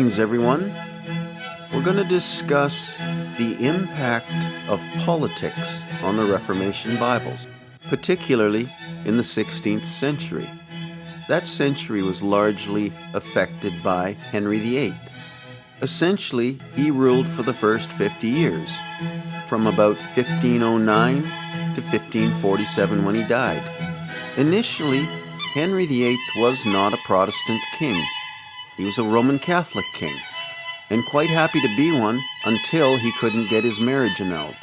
Greetings, everyone. We're going to discuss the impact of politics on the Reformation Bibles, particularly in the 16th century. That century was largely affected by Henry VIII. Essentially, he ruled for the first 50 years, from about 1509 to 1547 when he died. Initially, Henry VIII was not a Protestant king. He was a Roman Catholic king, and quite happy to be one until he couldn't get his marriage annulled.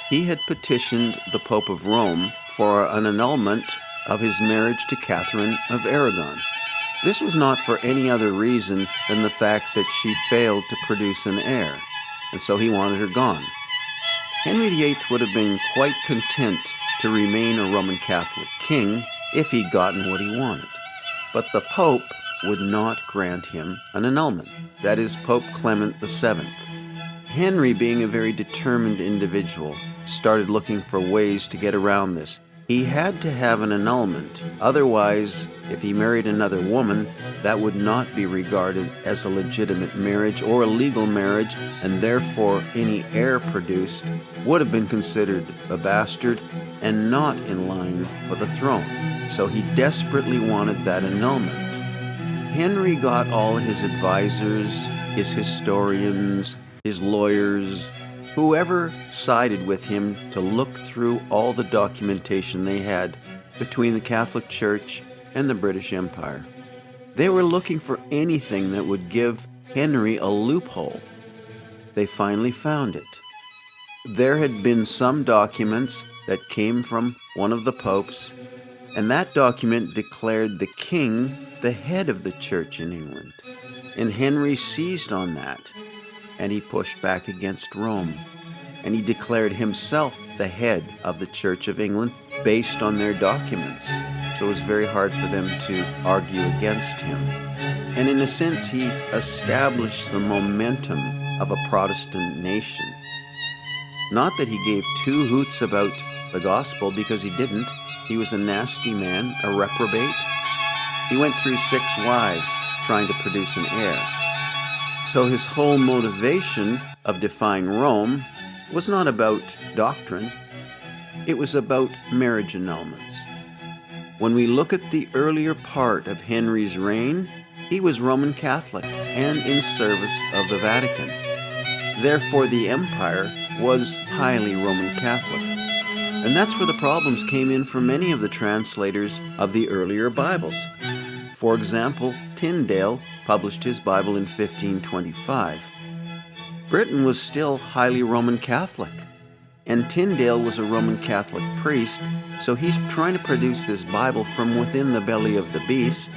He had petitioned the Pope of Rome for an annulment of his marriage to Catherine of Aragon. This was not for any other reason than the fact that she failed to produce an heir, and so he wanted her gone. Henry VIII would have been quite content to remain a Roman Catholic king if he'd gotten what he wanted. But the Pope would not grant him an annulment. That is, Pope Clement VII. Henry, being a very determined individual, started looking for ways to get around this. He had to have an annulment. Otherwise, if he married another woman, that would not be regarded as a legitimate marriage or a legal marriage, and therefore any heir produced would have been considered a bastard and not in line for the throne. So he desperately wanted that annulment. Henry got all his advisors, his historians, his lawyers, whoever sided with him to look through all the documentation they had between the Catholic Church and the British Empire. They were looking for anything that would give Henry a loophole. They finally found it. There had been some documents that came from one of the popes, and that document declared the king the head of the church in England. And Henry seized on that, and he pushed back against Rome. And he declared himself the head of the Church of England based on their documents. So it was very hard for them to argue against him. And in a sense, he established the momentum of a Protestant nation. Not that he gave two hoots about the gospel, because he didn't. He was a nasty man, a reprobate. He went through 6 wives trying to produce an heir. So his whole motivation of defying Rome was not about doctrine. It was about marriage annulments. When we look at the earlier part of Henry's reign, he was Roman Catholic and in service of the Vatican. Therefore, the empire was highly Roman Catholic. And that's where the problems came in for many of the translators of the earlier Bibles. For example, Tyndale published his Bible in 1525. Britain was still highly Roman Catholic, and Tyndale was a Roman Catholic priest, so he's trying to produce this Bible from within the belly of the beast,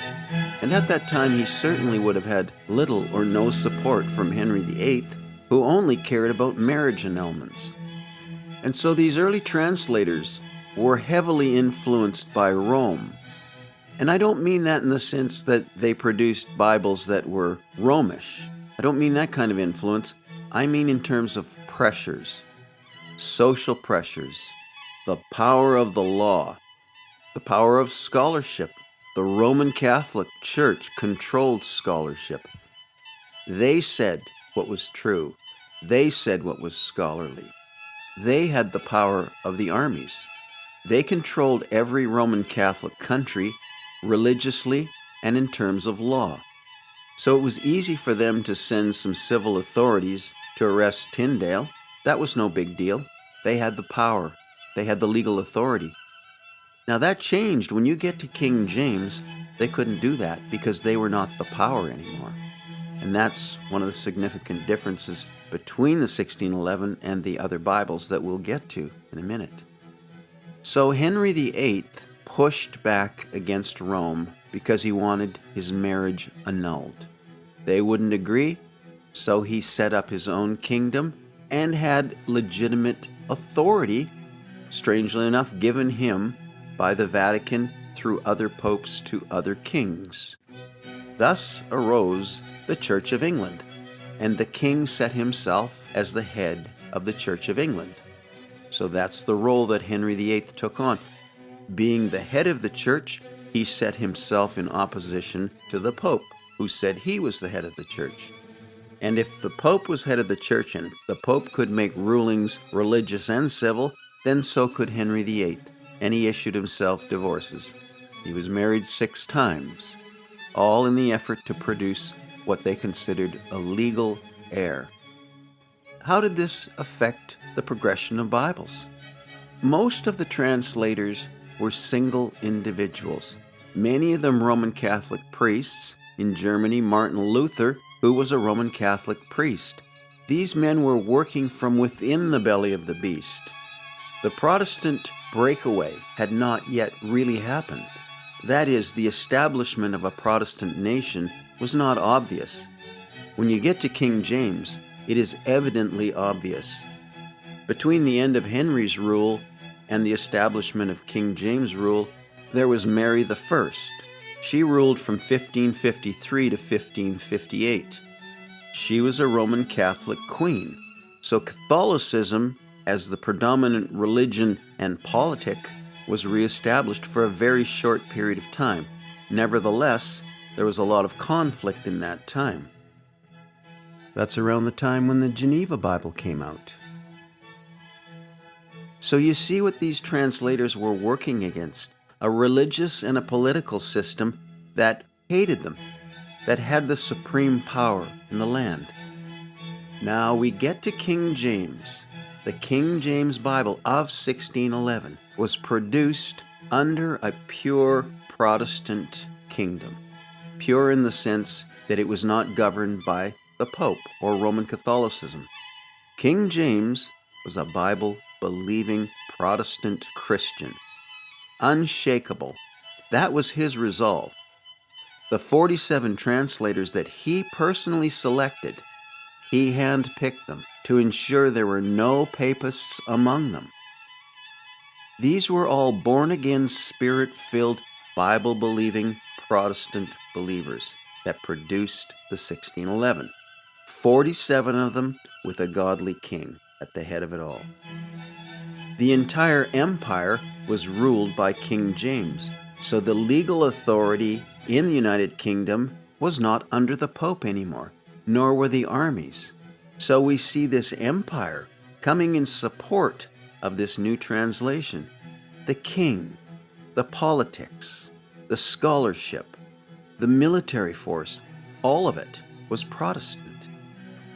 and at that time he certainly would have had little or no support from Henry VIII, who only cared about marriage annulments. And so these early translators were heavily influenced by Rome. And I don't mean that in the sense that they produced Bibles that were Romish. I don't mean that kind of influence. I mean in terms of pressures, social pressures, the power of the law, the power of scholarship. The Roman Catholic Church controlled scholarship. They said what was true. They said what was scholarly. They had the power of the armies. They controlled every Roman Catholic country religiously and in terms of law. So it was easy for them to send some civil authorities to arrest Tyndale. That was no big deal. They had the power. They had the legal authority. Now that changed when you get to King James. They couldn't do that because they were not the power anymore. And that's one of the significant differences between the 1611 and the other Bibles that we'll get to in a minute. So Henry VIII pushed back against Rome because he wanted his marriage annulled. They wouldn't agree, so he set up his own kingdom and had legitimate authority, strangely enough, given him by the Vatican through other popes to other kings. Thus arose the Church of England, and the king set himself as the head of the Church of England. So that's the role that Henry VIII took on. Being the head of the church, he set himself in opposition to the Pope. who said he was the head of the church. And if the Pope was head of the church and the Pope could make rulings religious and civil, then so could Henry VIII, and he issued himself divorces. He was married 6 times, all in the effort to produce what they considered a legal heir. How did this affect the progression of Bibles? Most of the translators were single individuals, many of them Roman Catholic priests. In Germany, Martin Luther, who was a Roman Catholic priest. These men were working from within the belly of the beast. The Protestant breakaway had not yet really happened. That is, the establishment of a Protestant nation was not obvious. When you get to King James, it is evidently obvious. Between the end of Henry's rule and the establishment of King James' rule, there was Mary I. She ruled from 1553 to 1558. She was a Roman Catholic queen, so Catholicism, as the predominant religion and politic, was reestablished for a very short period of time. Nevertheless, there was a lot of conflict in that time. That's around the time when the Geneva Bible came out. So you see what these translators were working against. A religious and a political system that hated them, that had the supreme power in the land. Now we get to King James. The King James Bible of 1611 was produced under a pure Protestant kingdom. Pure in the sense that it was not governed by the Pope or Roman Catholicism. King James was a Bible-believing Protestant Christian. Unshakable. That was his resolve. The 47 translators that he personally selected, he handpicked them to ensure there were no papists among them. These were all born-again, Spirit-filled, Bible-believing Protestant believers that produced the 1611. 47 of them with a godly king at the head of it all. The entire empire was ruled by King James, so the legal authority in the United Kingdom was not under the Pope anymore, nor were the armies. So we see this empire coming in support of this new translation. The king, the politics, the scholarship, the military force, all of it was Protestant.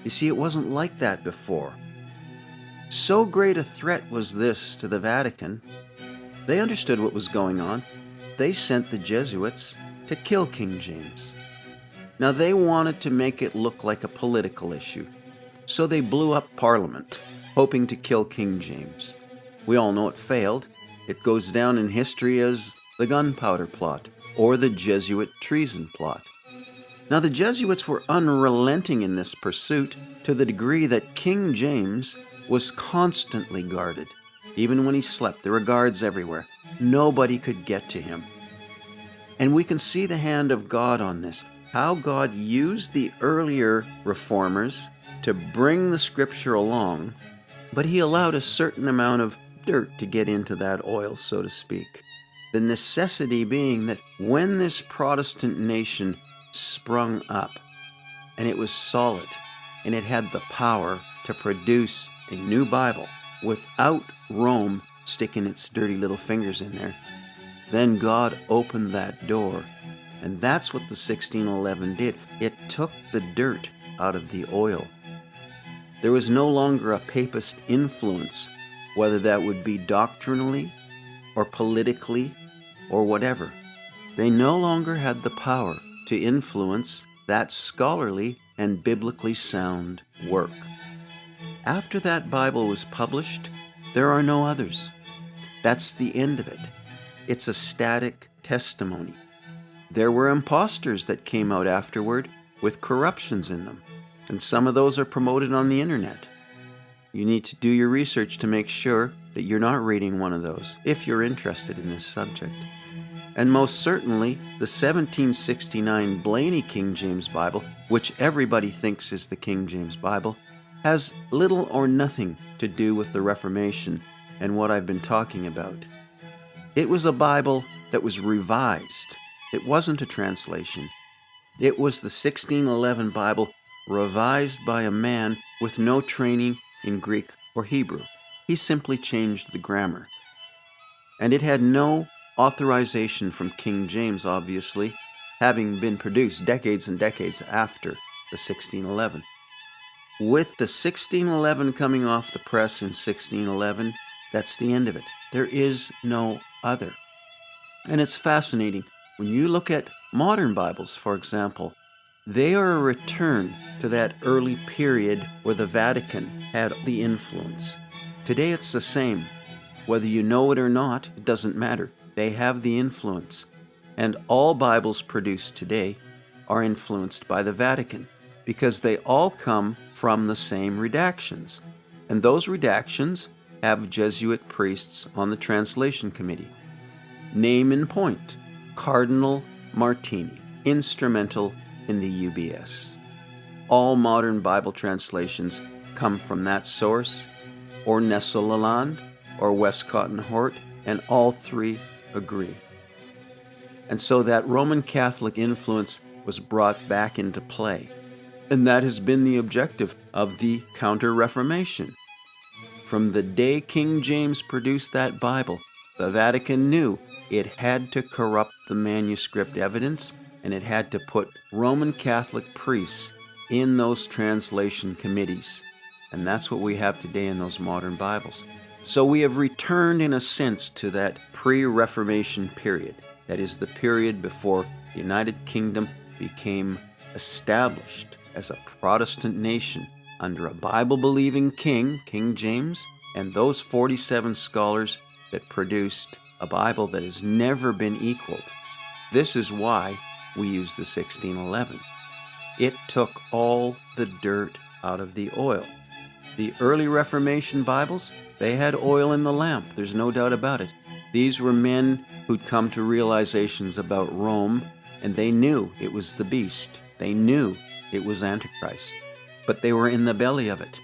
You see, it wasn't like that before. So great a threat was this to the Vatican, they understood what was going on. They sent the Jesuits to kill King James. Now they wanted to make it look like a political issue, so they blew up Parliament, hoping to kill King James. We all know it failed. It goes down in history as the Gunpowder Plot or the Jesuit treason plot. Now the Jesuits were unrelenting in this pursuit to the degree that King James was constantly guarded. Even when he slept, there were guards everywhere. Nobody could get to him. And we can see the hand of God on this, how God used the earlier reformers to bring the scripture along, but he allowed a certain amount of dirt to get into that oil, so to speak. The necessity being that when this Protestant nation sprung up, and it was solid, and it had the power to produce a new Bible without Rome sticking its dirty little fingers in there, then God opened that door. And that's what the 1611 did. It took the dirt out of the oil. There was no longer a papist influence, whether that would be doctrinally or politically or whatever. They no longer had the power to influence that scholarly and biblically sound work. After that Bible was published, there are no others. That's the end of it. It's a static testimony. There were imposters that came out afterward with corruptions in them, and some of those are promoted on the internet. You need to do your research to make sure that you're not reading one of those if you're interested in this subject. And most certainly, the 1769 Blaney King James Bible, which everybody thinks is the King James Bible, has little or nothing to do with the Reformation and what I've been talking about. It was a Bible that was revised. It wasn't a translation. It was the 1611 Bible revised by a man with no training in Greek or Hebrew. He simply changed the grammar. And it had no authorization from King James, obviously, having been produced decades and decades after the 1611. With the 1611 coming off the press in 1611, that's the end of it. There is no other. And it's fascinating. When you look at modern Bibles, for example, they are a return to that early period where the Vatican had the influence. Today it's the same. Whether you know it or not, it doesn't matter. They have the influence. And all Bibles produced today are influenced by the Vatican because they all come from the same redactions. And those redactions have Jesuit priests on the translation committee. Name in point, Cardinal Martini, instrumental in the UBS. All modern Bible translations come from that source, or Nestle Lalande, or Westcott and Hort, and all three agree. And so that Roman Catholic influence was brought back into play. And that has been the objective of the Counter-Reformation. From the day King James produced that Bible, the Vatican knew it had to corrupt the manuscript evidence, and it had to put Roman Catholic priests in those translation committees. And that's what we have today in those modern Bibles. So we have returned in a sense to that pre-Reformation period. That is the period before the United Kingdom became established as a Protestant nation under a Bible-believing king, King James, and those 47 scholars that produced a Bible that has never been equaled. This is why we use the 1611. It took all the dirt out of the oil. The early Reformation Bibles, they had oil in the lamp, there's no doubt about it. These were men who'd come to realizations about Rome, and they knew it was the beast. They knew it was Antichrist. But they were in the belly of it,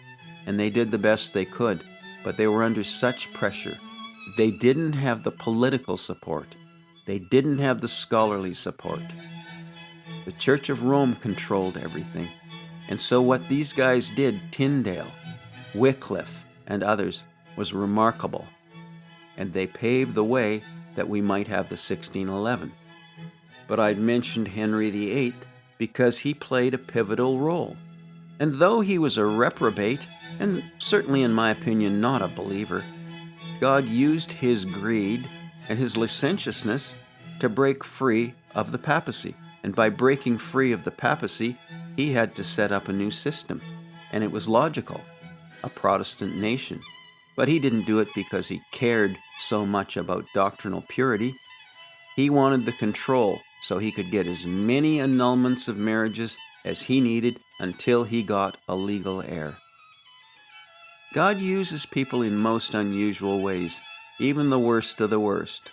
and they did the best they could, but they were under such pressure. They didn't have the political support. They didn't have the scholarly support. The Church of Rome controlled everything. And so what these guys did, Tyndale, Wycliffe, and others, was remarkable. And they paved the way that we might have the 1611. But I'd mentioned Henry VIII because he played a pivotal role. And though he was a reprobate, and certainly in my opinion not a believer, God used his greed and his licentiousness to break free of the papacy. And by breaking free of the papacy, he had to set up a new system. And it was logical, a Protestant nation. But he didn't do it because he cared so much about doctrinal purity. He wanted the control so he could get as many annulments of marriages as he needed until he got a legal heir. God uses people in most unusual ways, even the worst of the worst.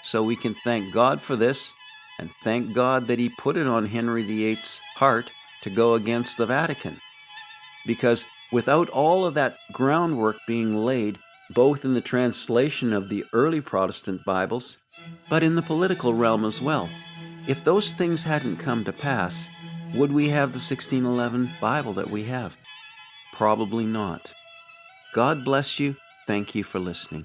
So we can thank God for this, and thank God that he put it on Henry VIII's heart to go against the Vatican. Because without all of that groundwork being laid, both in the translation of the early Protestant Bibles, but in the political realm as well, if those things hadn't come to pass, would we have the 1611 Bible that we have? Probably not. God bless you. Thank you for listening.